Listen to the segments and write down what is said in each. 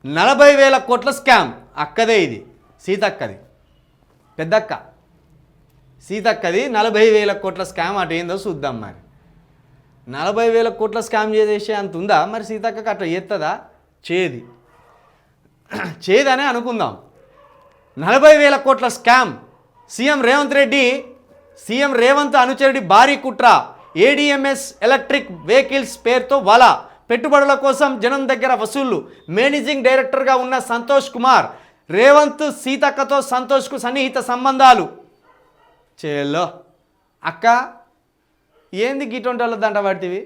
40,000 కోట్ల స్కామ్ అక్కదే. ఇది సీతక్కది, పెద్దక్క సీతక్కది 40,000 కోట్ల స్కామ్. అటు ఏందో చూద్దాం. మరి 40,000 కోట్ల స్కామ్ చేసే అంత ఉందా మరి సీతక్కకి? అట్లా చేస్తుందా? చేదనే అనుకుందాం. 40,000 కోట్ల స్కామ్. సీఎం రేవంత్ అనుచరుడి భారీ కుట్ర. ఏడీఎంఎస్ ఎలక్ట్రిక్ వెహికల్స్ పేరుతో వల. పెట్టుబడుల కోసం జనం దగ్గర వసూళ్లు. మేనేజింగ్ డైరెక్టర్గా ఉన్న సంతోష్ కుమార్. రేవంత్ సీతక్కతో సంతోష్కు సన్నిహిత సంబంధాలు. చేలో అక్క ఏంది గిటొంటి వాళ్ళ దంట పడితివి?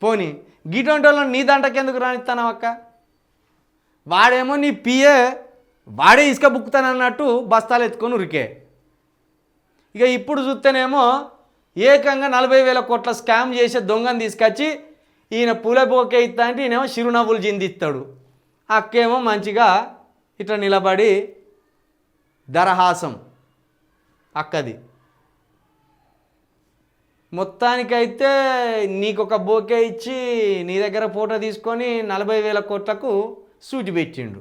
పోనీ గిటొంటి వాళ్ళని నీ దంటకెందుకు రానిస్తానావు అక్క? వాడేమో నీ పిఏ, వాడే ఇసుక బుక్కుతానన్నట్టు బస్తాలు ఎత్తుకొని ఉరికే. ఇక ఇప్పుడు చూస్తేనేమో ఏకంగా 40,000 కోట్ల స్కామ్ చేసే దొంగని తీసుకొచ్చి ఈయన పూలపోకే ఇస్తా అంటే ఈయనేమో చిరునవ్వులు చిందిస్తాడు. అక్కేమో మంచిగా ఇట్లా నిలబడి దరహాసం అక్కది. మొత్తానికైతే నీకొక బోకే ఇచ్చి నీ దగ్గర ఫోటో తీసుకొని 40,000 కోట్లకు సూటి పెట్టిండు.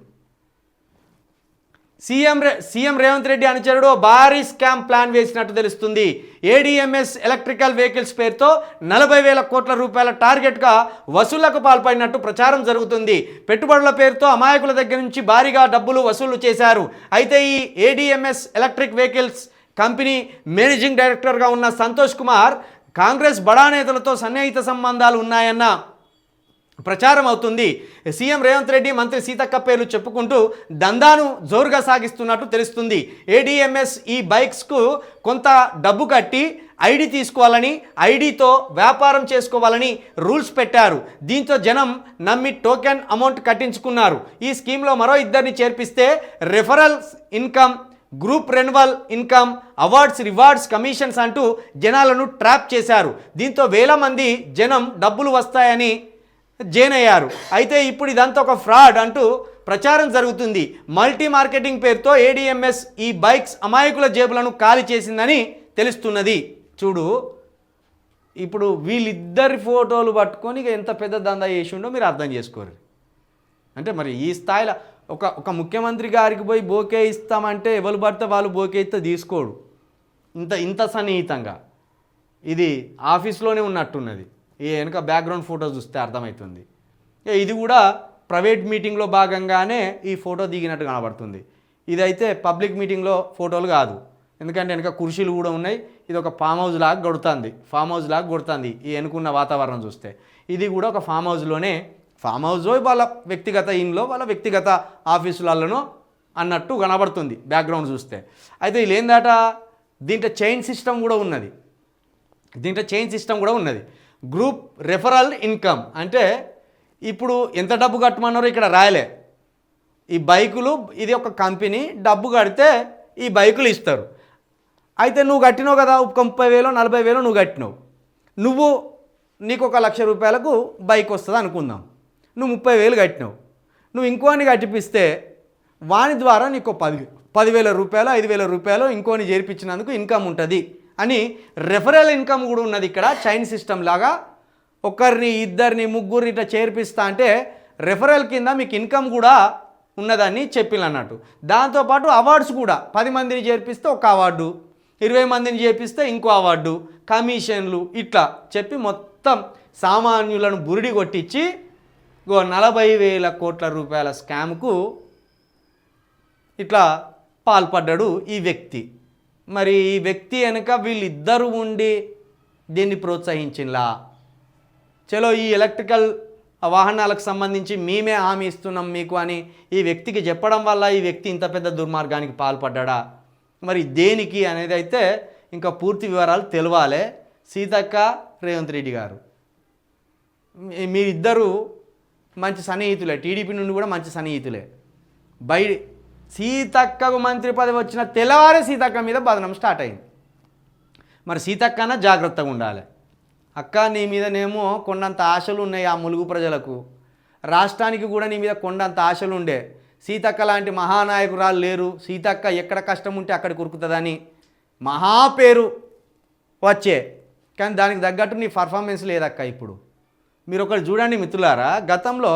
సీఎం రేవంత్ రెడ్డి అనుచరుడు భారీ స్కామ్ ప్లాన్ వేసినట్టు తెలుస్తుంది. ఏడీఎంఎస్ ఎలక్ట్రికల్ వెహికల్స్ పేరుతో 40,000 కోట్ల రూపాయల టార్గెట్గా వసూళ్లకు పాల్పడినట్టు ప్రచారం జరుగుతుంది. పెట్టుబడుల పేరుతో అమాయకుల దగ్గర నుంచి భారీగా డబ్బులు వసూలు చేశారు. అయితే ఈ ADMS electric vehicles company managing డైరెక్టర్గా ఉన్న సంతోష్ కుమార్ కాంగ్రెస్ బడా నేతలతో సన్నిహిత సంబంధాలు ఉన్నాయన్న ప్రచారం అవుతుంది. సీఎం రేవంత్ రెడ్డి, మంత్రి సీతక్క పేర్లు చెప్పుకుంటూ దందాను జోరుగా సాగిస్తున్నట్టు తెలుస్తుంది. ఏడీఎంఎస్ ఈ బైక్స్కు కొంత డబ్బు కట్టి ఐడి తీసుకోవాలని, ఐడితో వ్యాపారం చేసుకోవాలని రూల్స్ పెట్టారు. దీంతో జనం నమ్మి టోకెన్ అమౌంట్ కట్టించుకున్నారు. ఈ స్కీమ్లో మరో ఇద్దరిని చేర్పిస్తే referral income, group renewal income, awards, rewards, commissions అంటూ జనాలను ట్రాప్ చేశారు. దీంతో వేల మంది జనం డబ్బులు వస్తాయని జైన్ అయ్యారు. అయితే ఇప్పుడు ఇదంతా ఒక ఫ్రాడ్ అంటూ ప్రచారం జరుగుతుంది. మల్టీ మార్కెటింగ్ పేరుతో ఏడీఎంఎస్ ఈ బైక్స్ అమాయకుల జేబులను ఖాళీ చేసిందని తెలుస్తున్నది. చూడు, ఇప్పుడు వీళ్ళిద్దరి ఫోటోలు పట్టుకొని ఎంత పెద్ద దందా చేసిండో మీరు అర్థం చేసుకోరు. అంటే మరి ఈ స్థాయిలో ఒక ముఖ్యమంత్రి గారికి పోయి బోకే ఇస్తామంటే ఎవరు పడితే వాళ్ళు బోకే ఇస్తే తీసుకోడు. ఇంత సన్నిహితంగా ఇది ఆఫీస్లోనే ఉన్నట్టున్నది. ఈ వెనుక బ్యాక్గ్రౌండ్ ఫోటో చూస్తే అర్థమవుతుంది. ఇది కూడా ప్రైవేట్ మీటింగ్లో భాగంగానే ఈ ఫోటో దిగినట్టు కనబడుతుంది. ఇదైతే పబ్లిక్ మీటింగ్లో ఫోటోలు కాదు. ఎందుకంటే వెనుక కుర్చీలు కూడా ఉన్నాయి. ఇది ఒక ఫామ్ హౌస్ లాగా కొడుతుంది ఈ వెనుకున్న వాతావరణం చూస్తే. ఇది కూడా ఒక ఫామ్ హౌస్ వాళ్ళ వ్యక్తిగత ఇంట్లో, వాళ్ళ వ్యక్తిగత ఆఫీసులలోనో అన్నట్టు కనబడుతుంది బ్యాక్గ్రౌండ్ చూస్తే. అయితే వీళ్ళు ఏందట, దీంట్లో చైన్ సిస్టమ్ కూడా ఉన్నది. గ్రూప్ రెఫరల్ ఇన్కమ్ అంటే ఇప్పుడు ఎంత డబ్బు కట్టమన్నారో ఇక్కడ రాయలే. ఈ బైకులు, ఇది ఒక కంపెనీ, డబ్బు కడితే ఈ బైకులు ఇస్తారు. అయితే నువ్వు కట్టినావు కదా, 30,000 40,000 నువ్వు కట్టినావు. నీకు 1,00,000 రూపాయలకు బైక్ వస్తుంది అనుకుందాం. నువ్వు 30,000 కట్టినావు. నువ్వు ఇంకోని కట్టిపిస్తే వాని ద్వారా నీకు 10,000 రూపాయలు 5,000 రూపాయలు ఇంకోని చేర్పించినందుకు ఇన్కమ్ ఉంటుంది అని రెఫరల్ ఇన్కమ్ కూడా ఉన్నది. ఇక్కడ చైన్ సిస్టమ్ లాగా ఒకరిని, ఇద్దరిని, ముగ్గురిని ఇట్లా చేర్పిస్తా అంటే రెఫరల్ కింద మీకు ఇన్కమ్ కూడా ఉన్నదని చెప్పినట్టు. దాంతోపాటు అవార్డ్స్ కూడా 10 మందిని చేర్పిస్తే ఒక అవార్డు, 20 మందిని చేర్పిస్తే ఇంకో అవార్డు, కమిషన్లు ఇట్లా చెప్పి మొత్తం సామాన్యులను బురిడి కొట్టించి 40,000 కోట్ల రూపాయల స్కామ్కు ఇట్లా పాల్పడ్డాడు ఈ వ్యక్తి. మరి ఈ వ్యక్తి వెనుక వీళ్ళిద్దరూ ఉండి దీన్ని ప్రోత్సహించిలా. చలో ఈ ఎలక్ట్రికల్ వాహనాలకు సంబంధించి మేమే హామీ ఇస్తున్నాం మీకు అని ఈ వ్యక్తికి చెప్పడం వల్ల ఈ వ్యక్తి ఇంత పెద్ద దుర్మార్గానికి పాల్పడ్డా. మరి దేనికి అనేది అయితే ఇంకా పూర్తి వివరాలు తెలవాలి. సీతక్క, రేవంత్ రెడ్డి గారు మీరిద్దరూ మంచి సన్నిహితులే, టీడీపీ నుండి కూడా మంచి సన్నిహితులే. సీతక్కకు మంత్రి పదవి వచ్చిన తెల్లవారే సీతక్క మీద బదనం స్టార్ట్ అయింది. మరి సీతక్కన జాగ్రత్తగా ఉండాలి. అక్క, నీ మీదనేమో కొండంత ఆశలు ఉన్నాయి ఆ ములుగు ప్రజలకు, రాష్ట్రానికి కూడా నీ మీద కొండంత ఆశలు ఉండే. సీతక్క లాంటి మహానాయకురాలు లేరు. సీతక్క ఎక్కడ కష్టం ఉంటే అక్కడికి ఉరుకుతుందని మహా పేరు వచ్చే. కానీ దానికి తగ్గట్టు నీ పర్ఫార్మెన్స్ లేదక్క. ఇప్పుడు మీరు ఒకటి చూడండి మిత్రులారా, గతంలో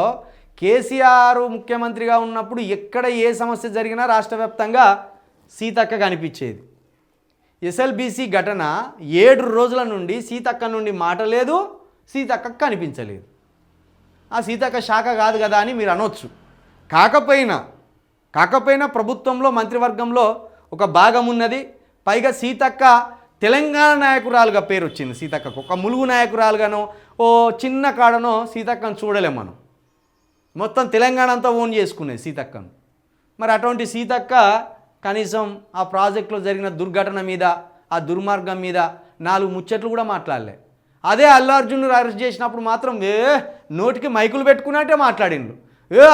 కేసీఆర్ ముఖ్యమంత్రిగా ఉన్నప్పుడు ఎక్కడ ఏ సమస్య జరిగినా రాష్ట్ర వ్యాప్తంగా సీతక్క కనిపించేది. ఎస్ఎల్బీసీ ఘటన 7 రోజుల నుండి సీతక్క నుండి మాట లేదు, సీతక్క కనిపించలేదు. ఆ సీతక్క శాఖ కాదు కదా అని మీరు అనొచ్చు. కాకపోయినా ప్రభుత్వంలో మంత్రివర్గంలో ఒక భాగం ఉన్నది. పైగా సీతక్క తెలంగాణ నాయకురాలుగా పేరు వచ్చింది. సీతక్కకు ఒక ములుగు నాయకురాలుగానో ఓ చిన్న కాడనో సీతక్కను చూడలేం మనం. మొత్తం తెలంగాణ అంతా ఓన్ చేసుకునేది సీతక్కను. మరి అటువంటి సీతక్క కనీసం ఆ ప్రాజెక్టులో జరిగిన దుర్ఘటన మీద, ఆ దుర్మార్గం మీద 4 ముచ్చట్లు కూడా మాట్లాడలే. అదే అల్లు అర్జున్ అరెస్ట్ చేసినప్పుడు మాత్రం నోటికి మైకులు పెట్టుకున్నట్టే మాట్లాడిండ్రు.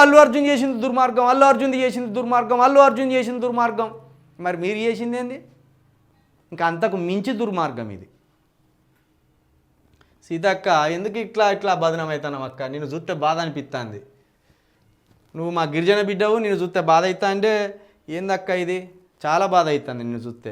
అల్లు అర్జున్ చేసింది దుర్మార్గం, అల్లు అర్జున్ చేసింది దుర్మార్గం, అల్లు అర్జున్ చేసింది దుర్మార్గం. మరి మీరు చేసింది ఏంది? ఇంకా అంతకు మించి దుర్మార్గం ఇది. సీతక్క ఎందుకు ఇట్లా బదనం అవుతావు అక్క? నేను చూస్తే బాధ అనిపిస్తుంది. నువ్వు మా గిరిజన బిడ్డవు, నేను చూస్తే బాధ అవుతా అంటే ఏందక్క ఇది? చాలా బాధ అవుతుంది నిన్ను చూస్తే.